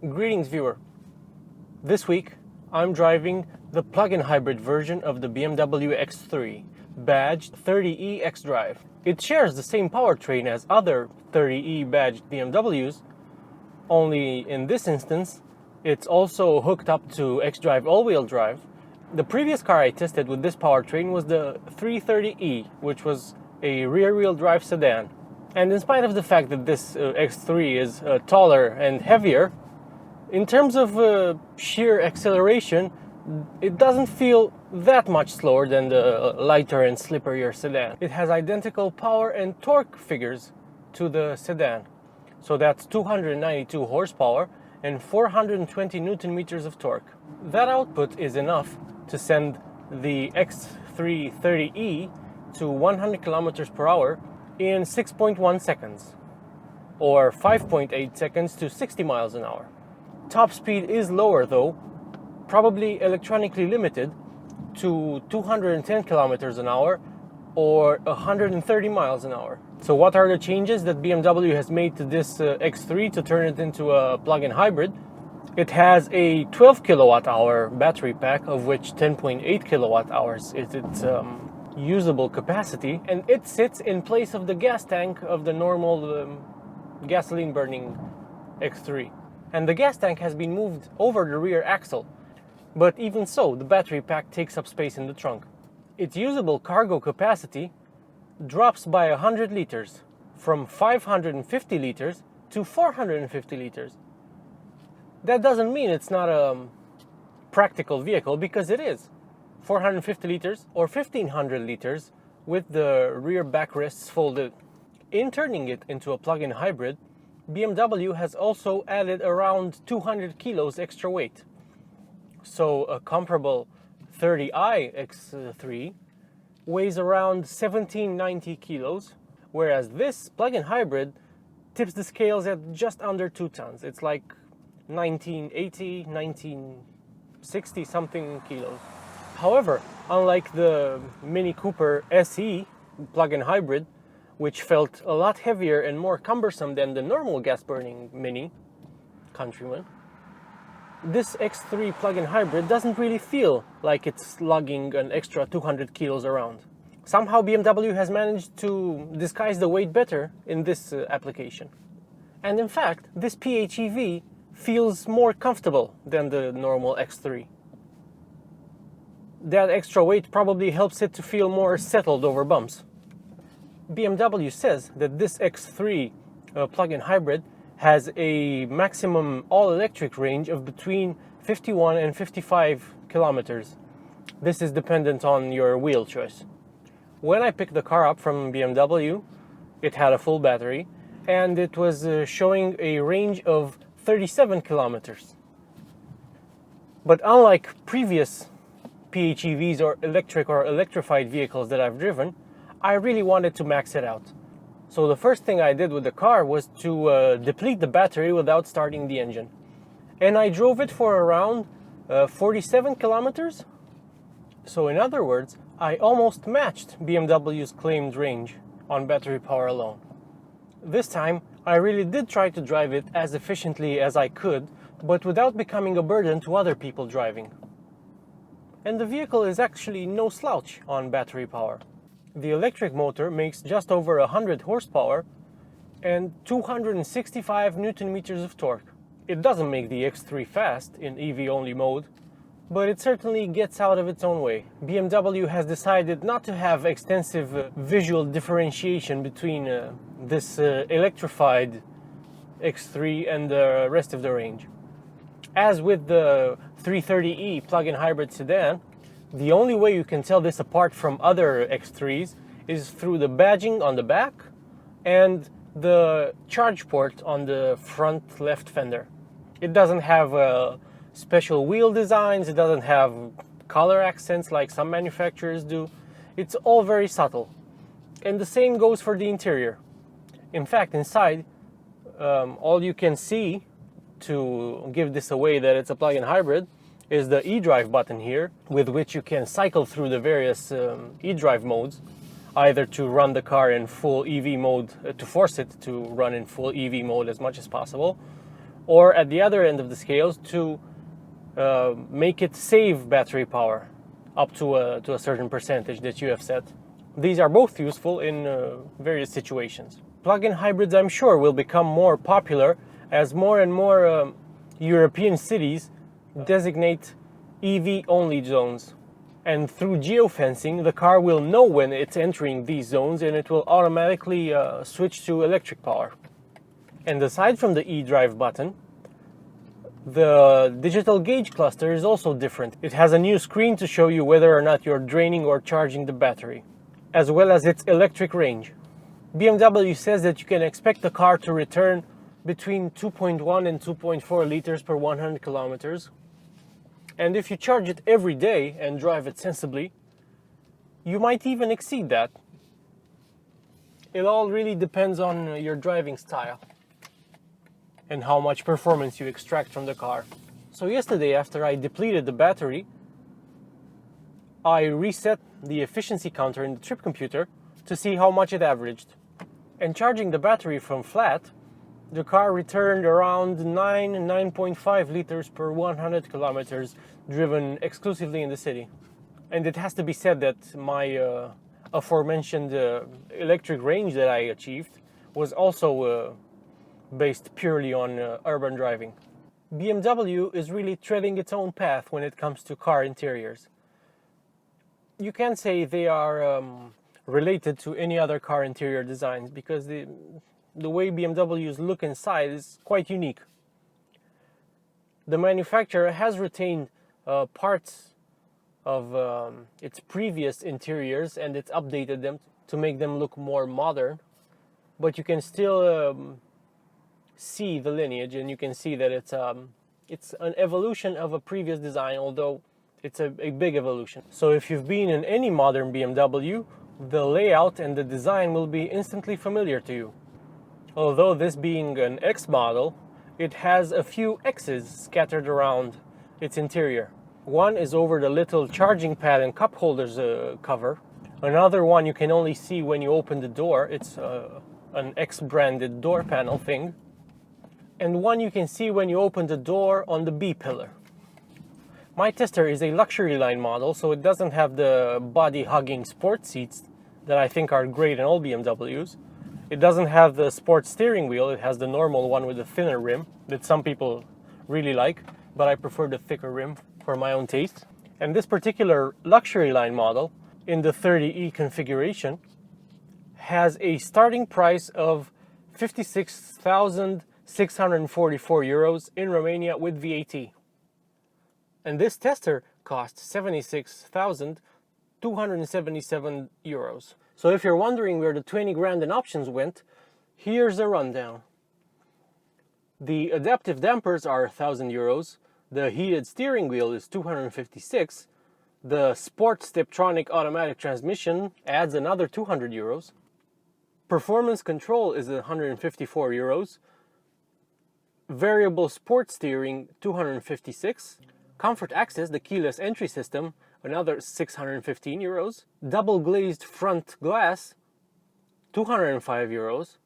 Greetings, viewer. This week, I'm driving the plug-in hybrid version of the BMW X3, badged 30e xDrive. It shares the same powertrain as other 30e badged BMWs, only in this instance, it's also hooked up to xDrive all-wheel drive. The previous car I tested with this powertrain was the 330e, which was a rear-wheel drive sedan. And in spite of the fact that this X3 is taller and heavier, in terms of sheer acceleration, it doesn't feel that much slower than the lighter and slipperier sedan. It has identical power and torque figures to the sedan. So that's 292 horsepower and 420 Newton meters of torque. That output is enough to send the X330e to 100 kilometers per hour in 6.1 seconds, or 5.8 seconds to 60 miles an hour. Top speed is lower though, probably electronically limited to 210 kilometers an hour or 130 miles an hour. So what are the changes that BMW has made to this X3 to turn it into a plug-in hybrid? It has a 12 kilowatt hour battery pack, of which 10.8 kilowatt hours is its usable capacity, and it sits in place of the gas tank of the normal gasoline burning X3. And the gas tank has been moved over the rear axle, but even so, the battery pack takes up space in the trunk. Its usable cargo capacity drops by 100 liters, from 550 liters to 450 liters. That doesn't mean it's not a practical vehicle, because it is. 450 liters or 1500 liters with the rear backrests folded. In turning it into a plug-in hybrid, BMW has also added around 200 kilos extra weight. So a comparable 30i X3 weighs around 1790 kilos, whereas this plug-in hybrid tips the scales at just under 2 tons. It's like 1980, 1960 something kilos. However, unlike the Mini Cooper SE plug-in hybrid, which felt a lot heavier and more cumbersome than the normal gas-burning Mini Countryman, this X3 plug-in hybrid doesn't really feel like it's lugging an extra 200 kilos around. Somehow BMW has managed to disguise the weight better in this application. And in fact, this PHEV feels more comfortable than the normal X3. That extra weight probably helps it to feel more settled over bumps. BMW says that this X3 plug-in hybrid has a maximum all-electric range of between 51 and 55 kilometers. This is dependent on your wheel choice. When I picked the car up from BMW, it had a full battery, and it was showing a range of 37 kilometers. But unlike previous PHEVs or electric or electrified vehicles that I've driven, I really wanted to max it out. So the first thing I did with the car was to deplete the battery without starting the engine. And I drove it for around 47 kilometers. So in other words, I almost matched BMW's claimed range on battery power alone. This time, I really did try to drive it as efficiently as I could, but without becoming a burden to other people driving. And the vehicle is actually no slouch on battery power. The electric motor makes just over 100 horsepower and 265 Newton meters of torque. It doesn't make the X3 fast in EV-only mode, but it certainly gets out of its own way. BMW has decided not to have extensive visual differentiation between this electrified X3 and the rest of the range. As with the 330e plug-in hybrid sedan, the only way you can tell this apart from other X3s is through the badging on the back and the charge port on the front left fender. It doesn't have special wheel designs, it doesn't have color accents like some manufacturers do. It's all very subtle. And the same goes for the interior. In fact, inside, all you can see to give this away that it's a plug-in hybrid is the eDrive button here, with which you can cycle through the various eDrive modes, either to run the car in full EV mode, to force it to run in full EV mode as much as possible, or at the other end of the scales to make it save battery power up to a certain percentage that you have set. These are both useful in various situations. Plug-in hybrids, I'm sure, will become more popular as more and more European cities designate EV-only zones. And through geofencing, the car will know when it's entering these zones and it will automatically switch to electric power. And aside from the eDrive button, the digital gauge cluster is also different. It has a new screen to show you whether or not you're draining or charging the battery, as well as its electric range. BMW says that you can expect the car to return between 2.1 and 2.4 liters per 100 kilometers. And if you charge it every day and drive it sensibly, you might even exceed that. It all really depends on your driving style and how much performance you extract from the car. So yesterday, after I depleted the battery, I reset the efficiency counter in the trip computer to see how much it averaged. And charging the battery from flat, the car returned around 9.5 liters per 100 kilometers driven exclusively in the city. And it has to be said that my aforementioned electric range that I achieved was also based purely on urban driving. BMW is really treading its own path when it comes to car interiors. You can say they are related to any other car interior designs because the way BMWs look inside is quite unique. The manufacturer has retained parts of its previous interiors and it's updated them to make them look more modern, but you can still see the lineage, and you can see that it's an evolution of a previous design, although it's a big evolution. So if you've been in any modern BMW, the layout and the design will be instantly familiar to you. Although this being an X model, it has a few X's scattered around its interior. One is over the little charging pad and cup holders cover. Another one you can only see when you open the door. It's an X-branded door panel thing. And one you can see when you open the door on the B pillar. My Tester is a luxury line model, so it doesn't have the body-hugging sport seats that I think are great in all BMWs. It doesn't have the sport steering wheel. It has the normal one with a thinner rim that some people really like, but I prefer the thicker rim for my own taste. And this particular luxury line model in the 30e configuration has a starting price of 56,644 euros in Romania with VAT. And this Tester costs 76,277 euros. So if you're wondering where the 20 grand in options went, here's a rundown. The adaptive dampers are 1,000 euros, the heated steering wheel is 256, the Sport Steptronic automatic transmission adds another 200 euros, performance control is 154 euros, variable sport steering 256, comfort access, the keyless entry system, another 615 euros, double glazed front glass 205 euros,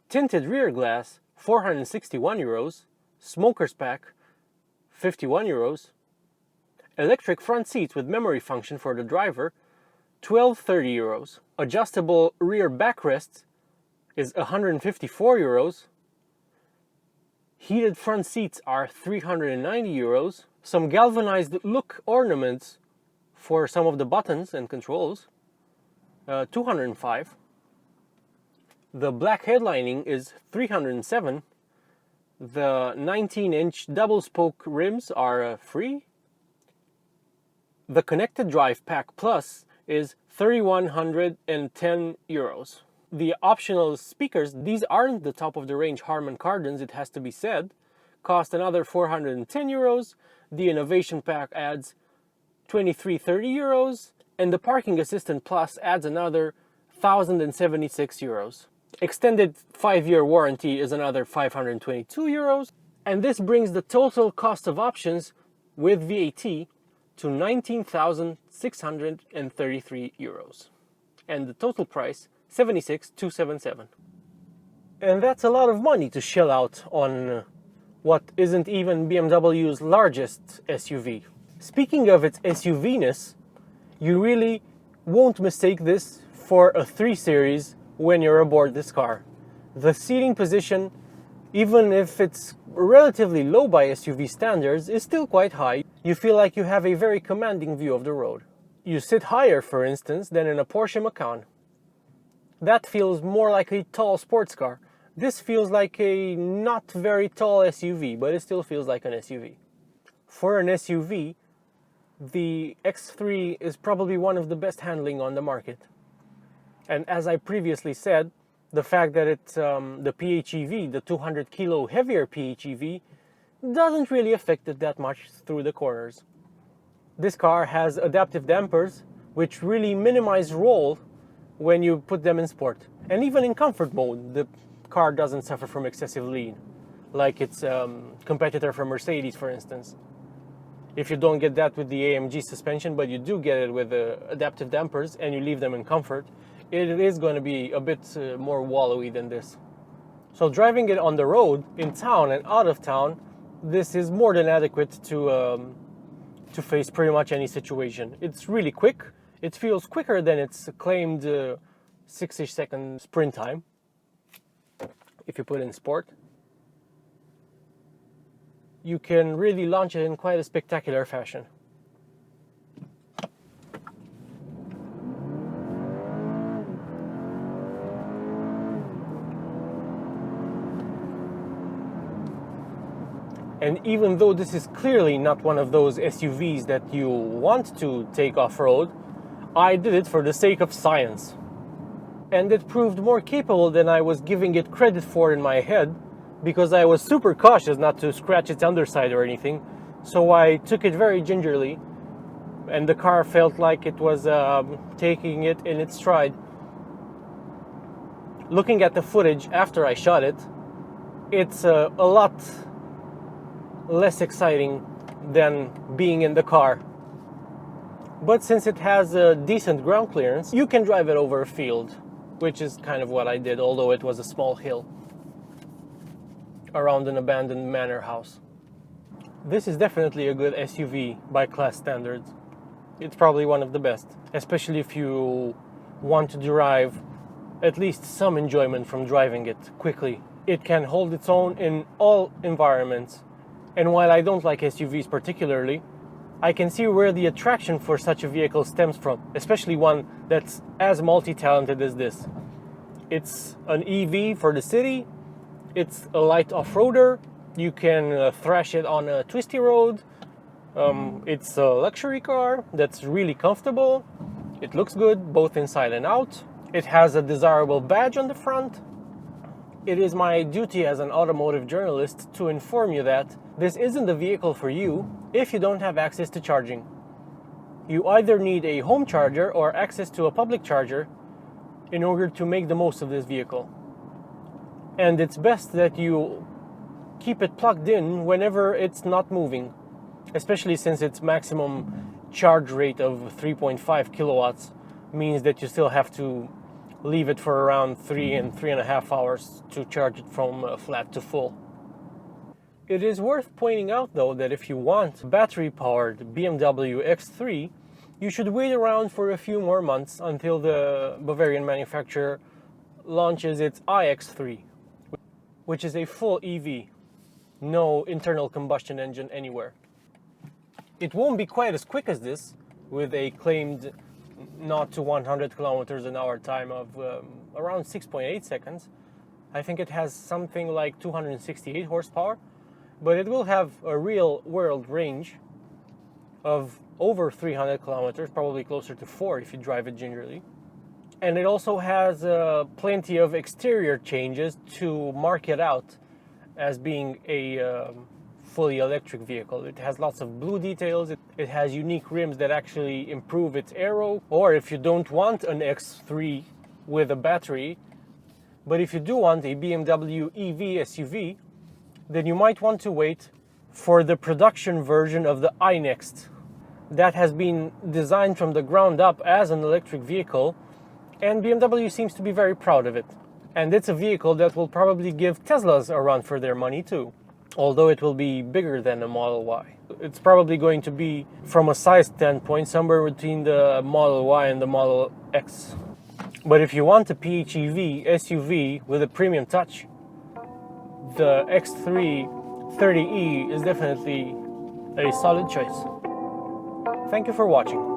tinted rear glass 461 euros, smoker's pack 51 euros, electric front seats with memory function for the driver 1230 euros, adjustable rear backrest is 154 euros, heated front seats are 390 euros, some galvanized look ornaments for some of the buttons and controls 205. The black headlining is 307. The 19-inch double spoke rims are free. The connected drive pack plus is 3,110 euros. The optional speakers, these aren't the top of the range Harman Kardons, it has to be said, cost another 410 euros. The innovation pack adds 2330 euros, and the parking assistant plus adds another 1,076 euros. Extended 5-year warranty is another 522 euros. And this brings the total cost of options with VAT to 19,633 euros. And the total price, 76,277. And that's a lot of money to shell out on what isn't even BMW's largest SUV. Speaking of its SUV-ness, you really won't mistake this for a 3 Series when you're aboard this car. The seating position, even if it's relatively low by SUV standards, is still quite high. You feel like you have a very commanding view of the road. You sit higher, for instance, than in a Porsche Macan. That feels more like a tall sports car. This feels like a not very tall SUV, but it still feels like an SUV. For an SUV, the X3 is probably one of the best handling on the market. And as I previously said, the fact that it's the PHEV, the 200 kilo heavier PHEV, doesn't really affect it that much through the corners. This car has adaptive dampers, which really minimize roll when you put them in sport. And even in comfort mode, the car doesn't suffer from excessive lean, like its competitor from Mercedes, for instance. If you don't get that with the AMG suspension, but you do get it with the adaptive dampers and you leave them in comfort, it is going to be a bit more wallowy than this. So driving it on the road, in town and out of town, this is more than adequate to face pretty much any situation. It's really quick. It feels quicker than its claimed 6-ish second sprint time, if you put in sport. You can really launch it in quite a spectacular fashion. And even though this is clearly not one of those SUVs that you want to take off-road, I did it for the sake of science. And it proved more capable than I was giving it credit for in my head, because I was super cautious not to scratch its underside or anything. So I took it very gingerly, and the car felt like it was taking it in its stride. Looking at the footage after I shot it, it's a lot less exciting than being in the car. But since it has a decent ground clearance, you can drive it over a field, which is kind of what I did, although it was a small hill around an abandoned manor house. This is definitely a good SUV by class standards. It's probably one of the best, especially if you want to derive at least some enjoyment from driving it quickly. It can hold its own in all environments. And while I don't like SUVs particularly, I can see where the attraction for such a vehicle stems from, especially one that's as multi-talented as this. It's an EV for the city, it's a light off-roader, you can thrash it on a twisty road, it's a luxury car that's really comfortable, it looks good both inside and out, it has a desirable badge on the front. It is my duty as an automotive journalist to inform you that this isn't the vehicle for you if you don't have access to charging. You either need a home charger or access to a public charger in order to make the most of this vehicle. And it's best that you keep it plugged in whenever it's not moving, especially since its maximum charge rate of 3.5 kilowatts means that you still have to leave it for around 3.5 hours to charge it from flat to full. It is worth pointing out though that if you want a battery-powered BMW X3, you should wait around for a few more months until the Bavarian manufacturer launches its iX3, which is a full EV, no internal combustion engine anywhere. It won't be quite as quick as this, with a claimed 0 to 100 kilometers an hour time of around 6.8 seconds. I think it has something like 268 horsepower, but it will have a real world range of over 300 kilometers, probably closer to 4 if you drive it gingerly. And it also has plenty of exterior changes to mark it out as being a fully electric vehicle. It has lots of blue details, it has unique rims that actually improve its aero, or if you don't want an X3 with a battery, But if you do want a BMW EV SUV, then you might want to wait for the production version of the iNext. That has been designed from the ground up as an electric vehicle, and BMW seems to be very proud of it. And it's a vehicle that will probably give Teslas a run for their money too, although it will be bigger than a Model Y. It's probably going to be, from a size standpoint, somewhere between the Model Y and the Model X. But if you want a PHEV SUV with a premium touch, the X3 30e is definitely a solid choice. Thank you for watching.